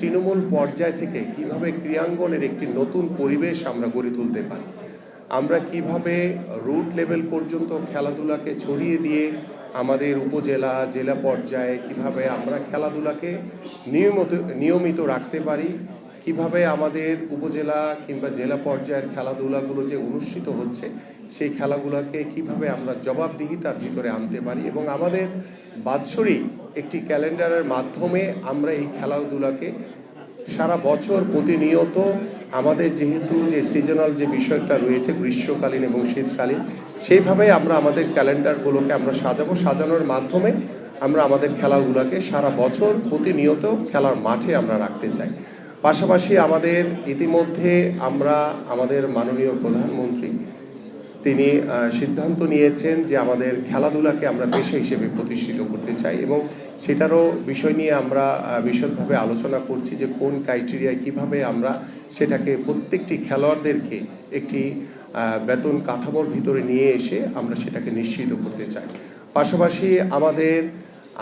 তৃণমূল পর্যায় থেকে কিভাবে ক্রীড়াঙ্গনের একটি নতুন পরিবেশ আমরা গড়ে তুলতে পারি, আমরা কিভাবে রুট লেভেল পর্যন্ত খেলাধুলাকে ছড়িয়ে দিয়ে আমাদের উপজেলা জেলা পর্যায়ে কিভাবে আমরা খেলাধুলাকে নিয়মিত রাখতে পারি, কিভাবে আমাদের উপজেলা কিংবা জেলা পর্যায়ের খেলাধুলাগুলো যে অনুষ্ঠিত হচ্ছে সেই খেলাগুলোকে কিভাবে আমরা জবাবদিহিতার ভিতরে আনতে পারি এবং আমাদের বাৎসরিক একটি ক্যালেন্ডারের মাধ্যমে আমরা এই খেলাধুলাকে সারা বছর প্রতিনিয়ত আমাদের যেহেতু যে সিজনাল যে বিষয়টা রয়েছে গ্রীষ্মকালীন এবং শীতকালীন, সেইভাবে আমরা আমাদের ক্যালেন্ডারগুলোকে আমরা সাজানোর মাধ্যমে আমরা আমাদের খেলাগুলোকে সারা বছর প্রতিনিয়ত খেলার মাঠে আমরা রাখতে চাই। পাশাপাশি আমাদের ইতিমধ্যে আমরা আমাদের মাননীয় প্রধানমন্ত্রী তিনি সিদ্ধান্ত নিয়েছেন যে আমাদের খেলাধুলাকে আমরা পেশা হিসেবে প্রতিষ্ঠিত করতে চাই এবং সেটারও বিষয় নিয়ে আমরা বিশদভাবে আলোচনা করছি যে কোন ক্রাইটেরিয়ায় কিভাবে আমরা সেটাকে প্রত্যেকটি খেলোয়াড়দেরকে একটি বেতন কাঠামোর ভিতরে নিয়ে এসে আমরা সেটাকে নিশ্চিত করতে চাই। পাশাপাশি আমাদের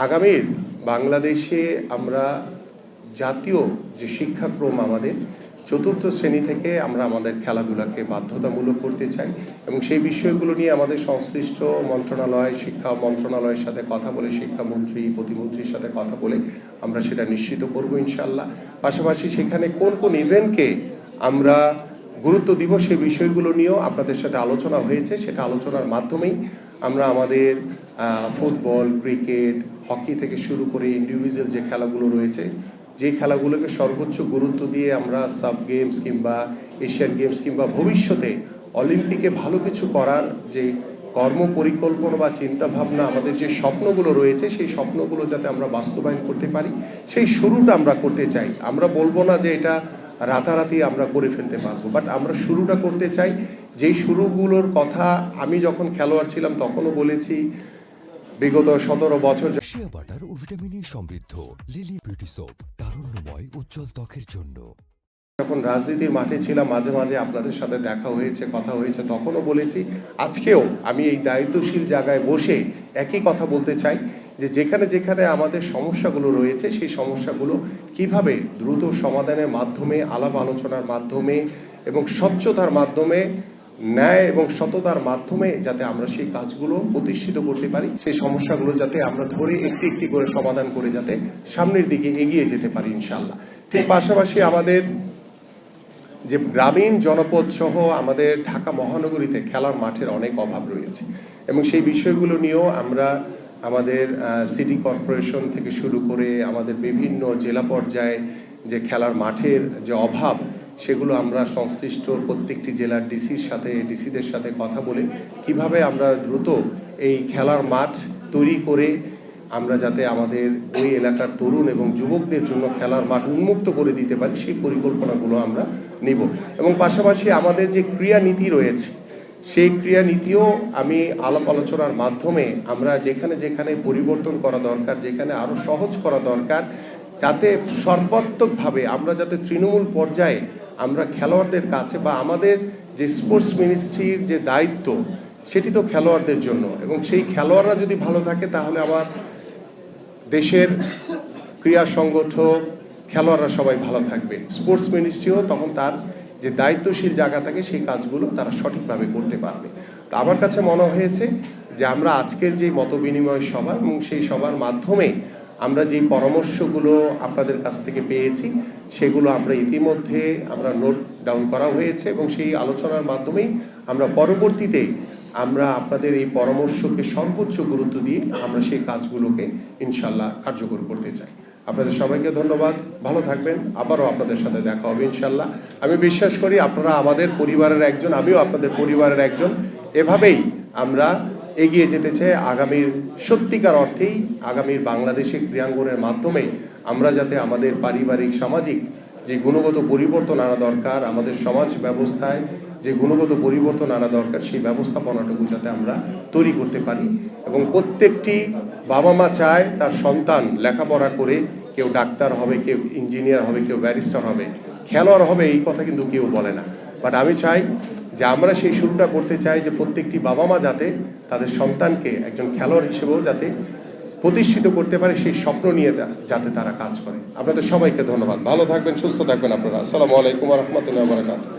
আগামীর বাংলাদেশে আমরা জাতীয় যে শিক্ষাক্রম আমাদের চতুর্থ শ্রেণী থেকে আমরা আমাদের খেলাধুলাকে বাধ্যতামূলক করতে চাই এবং সেই বিষয়গুলো নিয়ে আমাদের সংশ্লিষ্ট মন্ত্রণালয় শিক্ষা মন্ত্রণালয়ের সাথে কথা বলে শিক্ষামন্ত্রী প্রতিমন্ত্রীর সাথে কথা বলে আমরা সেটা নিশ্চিত করব ইনশাল্লাহ। পাশাপাশি সেখানে কোন কোন ইভেন্টকে আমরা গুরুত্ব দিব সেই বিষয়গুলো নিয়েও আপনাদের সাথে আলোচনা হয়েছে, সেটা আলোচনার মাধ্যমেই আমরা আমাদের ফুটবল ক্রিকেট হকি থেকে শুরু করে ইন্ডিভিজুয়াল যে খেলাগুলো রয়েছে যে খেলাগুলোকে সর্বোচ্চ গুরুত্ব দিয়ে আমরা সাব গেমস কিংবা এশিয়ান গেমস কিংবা ভবিষ্যতে অলিম্পিকে ভালো কিছু করার যে কর্ম পরিকল্পনা বা চিন্তাভাবনা আমাদের যে স্বপ্নগুলো রয়েছে সেই স্বপ্নগুলো যাতে আমরা বাস্তবায়ন করতে পারি সেই শুরুটা আমরা করতে চাই। আমরা বলবো না যে এটা রাতারাতি আমরা করে ফেলতে পারবো, বাট আমরা শুরুটা করতে চাই। যেই শুরুগুলোর কথা আমি যখন খেলোয়াড় ছিলাম তখনও বলেছি, বিগত 17 বছর শিয়া বাটার ও ভিটামিন সমৃদ্ধ লিলি বিউটি সোপ, তারুণ্যময় উজ্জ্বল ত্বকের জন্য। যখন রাজনীতির মাঠে ছিলাম মাঝে মাঝে আপনাদের সাথে দেখা হয়েছে কথা হয়েছে তখনও বলেছি, আজকেও আমি এই দায়িত্বশীল জায়গায় বসে একই কথা বলতে চাই যে যেখানে যেখানে আমাদের সমস্যাগুলো রয়েছে সেই সমস্যাগুলো কিভাবে দ্রুত সমাধানের মাধ্যমে আলাপ আলোচনার মাধ্যমে এবং স্বচ্ছতার মাধ্যমে ন্যায় এবং সততার মাধ্যমে যাতে আমরা সেই কাজগুলো প্রতিষ্ঠিত করতে পারি, সেই সমস্যাগুলো যাতে আমরা ধরে একটি একটি করে সমাধান করে যাতে সামনের দিকে এগিয়ে যেতে পারি ইনশাল্লাহ। ঠিক পাশাপাশি আমাদের যে গ্রামীণ জনপদ সহ আমাদের ঢাকা মহানগরীতে খেলার মাঠের অনেক অভাব রয়েছে এবং সেই বিষয়গুলো নিয়েও আমরা আমাদের সিটি কর্পোরেশন থেকে শুরু করে আমাদের বিভিন্ন জেলা পর্যায়ে যে খেলার মাঠের যে অভাব সেগুলো আমরা সংশ্লিষ্ট প্রত্যেকটি জেলার ডিসিদের সাথে কথা বলে কিভাবে আমরা দ্রুত এই খেলার মাঠ তৈরি করে আমরা যাতে আমাদের ওই এলাকার তরুণ এবং যুবকদের জন্য খেলার মাঠ উন্মুক্ত করে দিতে পারি সেই পরিকল্পনাগুলো আমরা নিব এবং পাশাপাশি আমাদের যে ক্রীড়া নীতি রয়েছে সেই ক্রীড়া নীতিও আমি আলাপ আলোচনার মাধ্যমে আমরা যেখানে যেখানে পরিবর্তন করা দরকার, যেখানে আরও সহজ করা দরকার, যাতে সর্বাত্মকভাবে আমরা যাতে তৃণমূল পর্যায়ে আমরা খেলোয়াড়দের কাছে বা আমাদের যে স্পোর্টস মিনিস্ট্রির যে দায়িত্ব সেটি তো খেলোয়াড়দের জন্য এবং সেই খেলোয়াড়রা যদি ভালো থাকে তাহলে আমার দেশের ক্রীড়া সংগঠক খেলোয়াড়রা সবাই ভালো থাকবে, স্পোর্টস মিনিস্ট্রিও তখন তার যে দায়িত্বশীল জায়গা থাকে সেই কাজগুলো তারা সঠিকভাবে করতে পারবে। তো আমার কাছে মনে হয়েছে যে আমরা আজকের যে মতবিনিময় সভা এবং সেই সভার মাধ্যমে আমরা যে পরামর্শগুলো আপনাদের কাছ থেকে পেয়েছি সেগুলো আমরা ইতিমধ্যে আমরা নোট ডাউন করা হয়েছে এবং সেই আলোচনার মাধ্যমেই আমরা পরবর্তীতে আমরা আপনাদের এই পরামর্শকে সর্বোচ্চ গুরুত্ব দিয়ে আমরা সেই কাজগুলোকে ইনশাল্লাহ কার্যকর করতে চাই। আপনাদের সবাইকে ধন্যবাদ, ভালো থাকবেন, আবারও আপনাদের সাথে দেখা হবে ইনশাল্লাহ। আমি বিশ্বাস করি আপনারা আমাদের পরিবারের একজন, আমিও আপনাদের পরিবারের একজন, এভাবেই আমরা এগিয়ে যেতে চাই আগামীর সত্যিকার অর্থেই আগামীর বাংলাদেশে ক্রীড়াঙ্গনের মাধ্যমে আমরা যাতে আমাদের পারিবারিক সামাজিক যে গুণগত পরিবর্তন আনা দরকার, আমাদের সমাজ ব্যবস্থায় যে গুণগত পরিবর্তন আনা দরকার সেই ব্যবস্থাপনাটুকু যাতে আমরা তৈরি করতে পারি এবং প্রত্যেকটি বাবা মা চায় তার সন্তান লেখাপড়া করে কেউ ডাক্তার হবে, কেউ ইঞ্জিনিয়ার হবে, কেউ ব্যারিস্টার হবে, খেলোয়াড় হবে, এই কথা কিন্তু কেউ বলে না। বাট আমি চাই যে আমরা সেই শুরুটা করতে চাই যে প্রত্যেকটি বাবা মা যাতে তাদের সন্তানকে একজন খেলোয়াড় হিসেবেও যাতে প্রতিষ্ঠিত করতে পারে সেই স্বপ্ন নিয়ে যাতে তারা কাজ করে। আপনাদের সবাইকে ধন্যবাদ। ভালো থাকবেন, সুস্থ থাকবেন আপনারা। আসসালামু আলাইকুম ওয়া রাহমাতুল্লাহি ওয়া বারাকাতুহু।